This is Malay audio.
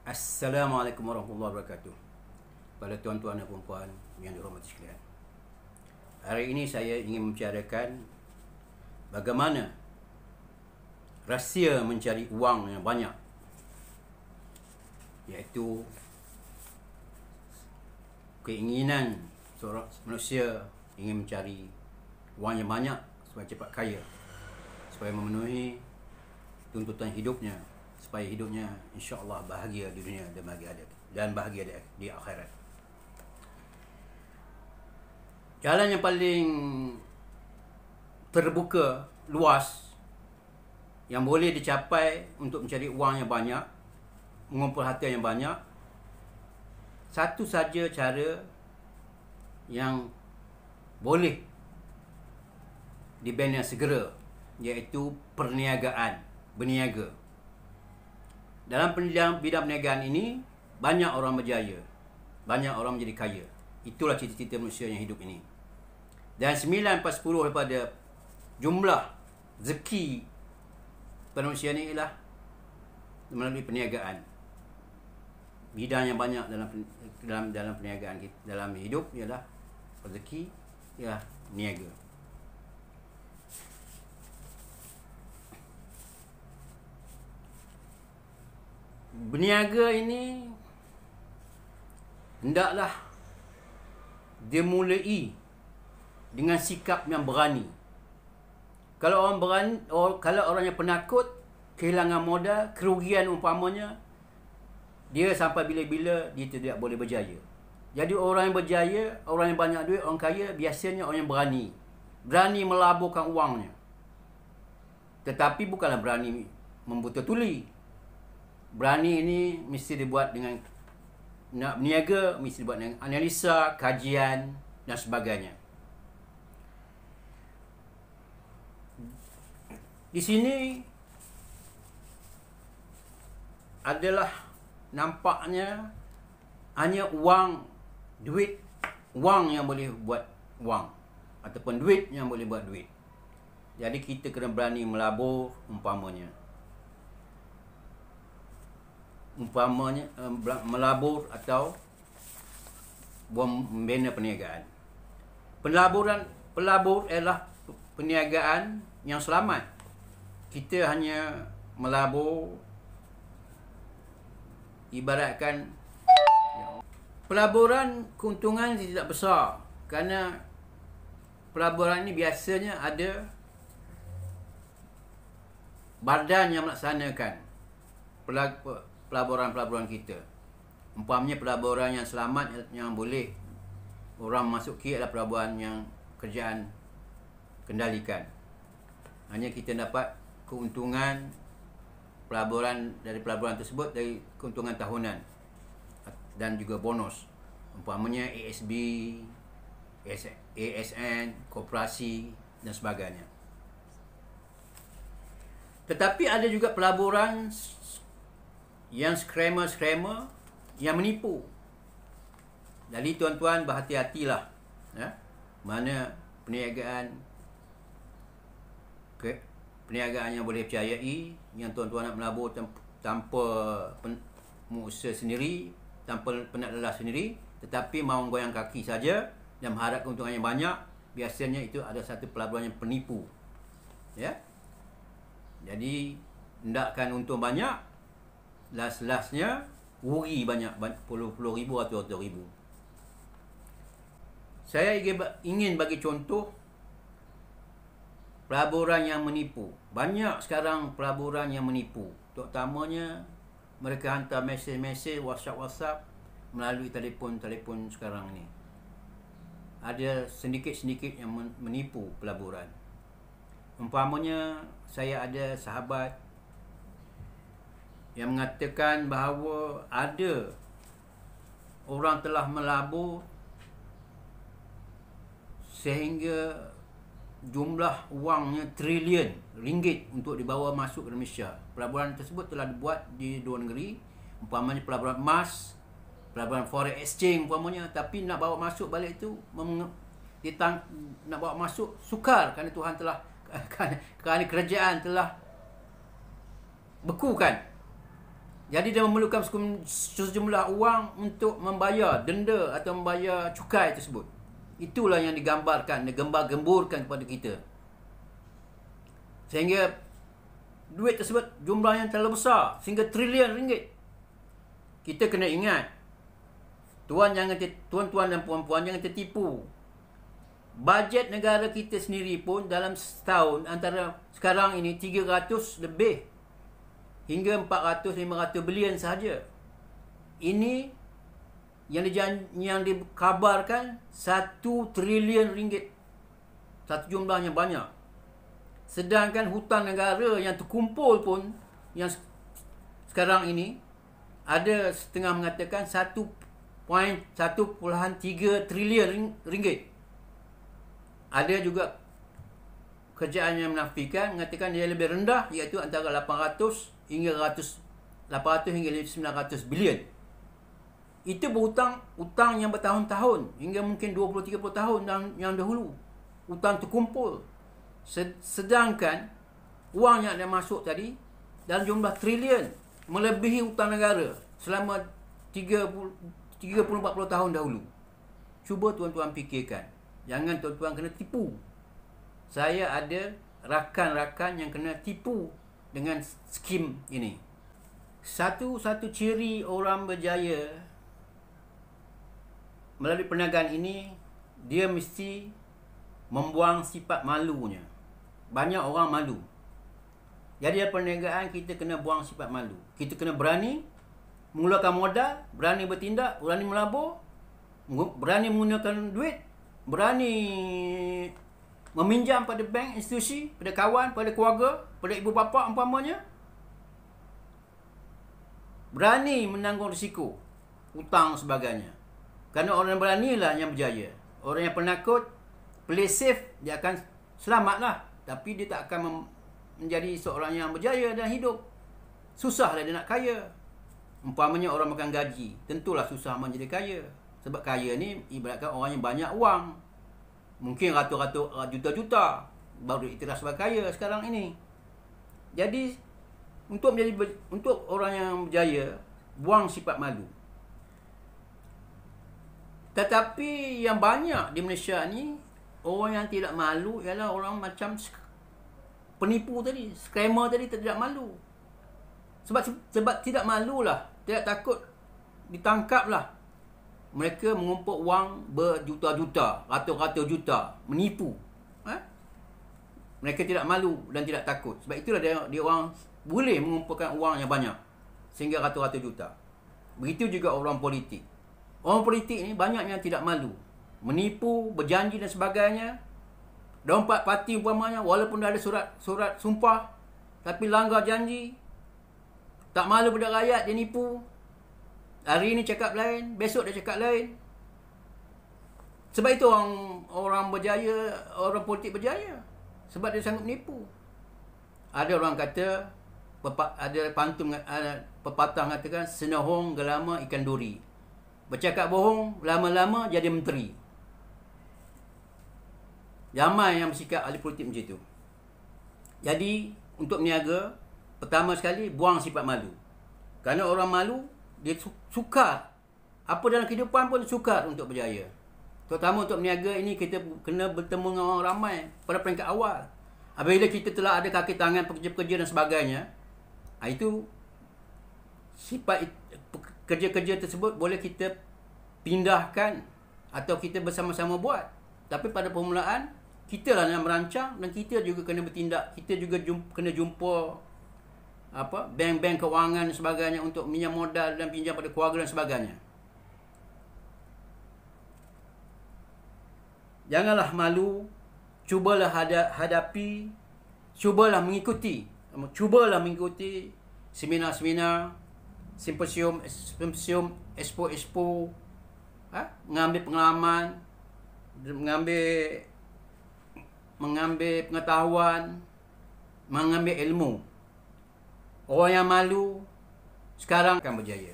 Assalamualaikum warahmatullahi wabarakatuh. Pada tuan-tuan dan puan-puan yang dirahmati sekalian, hari ini saya ingin membicarakan bagaimana rahsia mencari wang yang banyak, iaitu keinginan seorang manusia ingin mencari wang yang banyak supaya cepat kaya, supaya memenuhi tuntutan hidupnya, supaya hidupnya insya-Allah bahagia di dunia dan bahagia di akhirat. Jalan yang paling terbuka, luas, yang boleh dicapai untuk mencari wang yang banyak, mengumpul harta yang banyak, satu saja cara yang boleh dibina segera, iaitu perniagaan, berniaga. Dalam bidang perniagaan ini, banyak orang berjaya, banyak orang menjadi kaya. Itulah cita-cita manusia yang hidup ini. Dan 9/10 daripada jumlah rezeki manusia ini ialah melalui perniagaan. Bidang yang banyak dalam perniagaan kita, dalam hidup ialah rezeki, ialah niaga. Berniaga ini hendaklah dimulai dengan sikap yang berani. Kalau orang berani, kalau orang yang penakut, kehilangan modal, kerugian umpamanya, dia sampai bila-bila dia tidak boleh berjaya. Jadi orang yang berjaya, orang yang banyak duit, orang kaya, biasanya orang yang berani. Berani melaburkan wangnya. Tetapi bukanlah berani membuta tuli. Berani ini mesti dibuat dengan, nak berniaga mesti dibuat dengan analisa, kajian dan sebagainya. Di sini adalah nampaknya hanya duit wang yang boleh buat wang, ataupun duit yang boleh buat duit. Jadi kita kena berani melabur umpamanya melabur atau membina perniagaan. Pelabur ialah perniagaan yang selamat. Kita hanya melabur, ibaratkan pelaburan keuntungan tidak besar, kerana pelaburan ini biasanya ada badan yang melaksanakan pelaburan kita. Umpamanya pelaburan yang selamat yang boleh orang masuki adalah pelaburan yang kerajaan kendalikan. Hanya kita dapat keuntungan dari pelaburan tersebut, dari keuntungan tahunan dan juga bonus. Umpamanya ASB, ASN, koperasi dan sebagainya. Tetapi ada juga pelaburan yang scammer yang menipu. Jadi tuan-tuan berhati-hatilah, ya? Mana perniagaan yang boleh percayai, yang tuan-tuan nak melabur tanpa usaha sendiri, tanpa penat lelah sendiri, tetapi mahu goyang kaki saja dan mengharap keuntungan yang banyak, biasanya itu ada satu pelaburan yang penipu, ya. Jadi hendakkan untung banyak, last-lastnya rugi banyak, puluh ribu atau 100 ribu. Saya ingin bagi contoh pelaburan yang menipu. Banyak sekarang pelaburan yang menipu. Terutamanya mereka hantar mesej-mesej, WhatsApp melalui telefon sekarang ni. Ada sedikit-sedikit yang menipu pelaburan. Umpamanya saya ada sahabat yang mengatakan bahawa ada orang telah melabur sehingga jumlah wangnya trilion ringgit untuk dibawa masuk ke Malaysia. Pelaburan tersebut telah dibuat di dua negeri, umpamanya pelaburan emas, pelaburan forex exchange umpamanya, tapi nak bawa masuk balik itu nak bawa masuk sukar, kerana Tuhan telah kerana kerajaan telah bekukan Jadi dia memerlukan sejumlah wang untuk membayar denda atau membayar cukai tersebut. Itulah yang digambarkan, digembar-gemburkan kepada kita. Sehingga duit tersebut jumlah yang terlalu besar, sehingga trilion ringgit. Kita kena ingat, tuan-tuan dan puan-puan jangan tertipu. Bajet negara kita sendiri pun dalam setahun antara sekarang ini 300 lebih hingga 400-500 bilion sahaja. Ini yang dikabarkan 1 trilion ringgit. Satu jumlah yang banyak. Sedangkan hutang negara yang terkumpul pun yang sekarang ini ada setengah mengatakan 1.3 trilion ringgit. Ada juga kerjaan yang menafikan mengatakan dia lebih rendah, iaitu antara 800 hingga 900 bilion. Itu berhutang yang bertahun-tahun, hingga mungkin 20-30 tahun yang dahulu. Hutang terkumpul. Sedangkan wang yang ada masuk tadi dalam jumlah trilion, melebihi hutang negara selama 30-40 tahun dahulu. Cuba tuan-tuan fikirkan. Jangan tuan-tuan kena tipu. Saya ada rakan-rakan yang kena tipu dengan skim ini. Satu-satu ciri orang berjaya melalui perniagaan ini, dia mesti membuang sifat malunya. Banyak orang malu. Jadi dalam perniagaan kita kena buang sifat malu. Kita kena berani mengeluarkan modal, berani bertindak, berani melabur, berani menggunakan duit, berani meminjam pada bank, institusi, pada kawan, pada keluarga, pada ibu bapa umpamanya. Berani menanggung risiko hutang sebagainya. Kerana orang yang beranilah yang berjaya. Orang yang penakut, play safe, dia akan selamatlah, tapi dia tak akan menjadi seorang yang berjaya dalam hidup. Susahlah dia nak kaya. Umpamanya orang makan gaji, tentulah susah menjadi kaya. Sebab kaya ni ibaratkan orang yang banyak wang. Mungkin ratus-ratus juta-juta baru diiktiraf sebagai kaya sekarang ini. Jadi untuk orang yang berjaya, buang sifat malu. Tetapi yang banyak di Malaysia ni, orang yang tidak malu ialah orang macam penipu tadi, scammer tadi, tidak malu. Sebab tidak malulah, tidak takut ditangkaplah. Mereka mengumpul wang berjuta-juta, ratus-ratus juta, menipu. Mereka tidak malu dan tidak takut. Sebab itulah dia orang boleh mengumpulkan wang yang banyak, sehingga ratus-ratus juta. Begitu juga orang politik. Orang politik ni banyak yang tidak malu, menipu, berjanji dan sebagainya. Dompat parti umpamanya, walaupun dah ada surat sumpah, tapi langgar janji. Tak malu pada rakyat, dia nipu. Hari ini cakap lain, besok dia cakap lain. Sebab itu orang berjaya, orang politik berjaya. Sebab dia sanggup menipu. Ada orang kata, ada pantun, pepatah mengatakan, senahong gelama ikan duri. Bercakap bohong, lama-lama jadi menteri. Ramai yang bersikap ahli politik macam itu. Jadi, untuk berniaga, pertama sekali, buang sifat malu. Kerana orang malu, dia sukar. Apa dalam kehidupan pun sukar untuk berjaya. Terutama untuk berniaga ini, kita kena bertemu dengan orang ramai pada peringkat awal. Apabila kita telah ada kaki tangan, pekerja-pekerja dan sebagainya, itu sifat kerja-kerja tersebut boleh kita pindahkan atau kita bersama-sama buat. Tapi pada permulaan, kita lah yang merancang dan kita juga kena bertindak. Kita juga kena jumpa bank-bank kewangan dan sebagainya untuk minjam modal dan pinjam pada keluarga dan sebagainya. Janganlah malu, cubalah hadapi, cubalah mengikuti seminar-seminar, simposium, expo, mengambil pengalaman, mengambil pengetahuan, mengambil ilmu. Orang yang malu sekarang akan berjaya.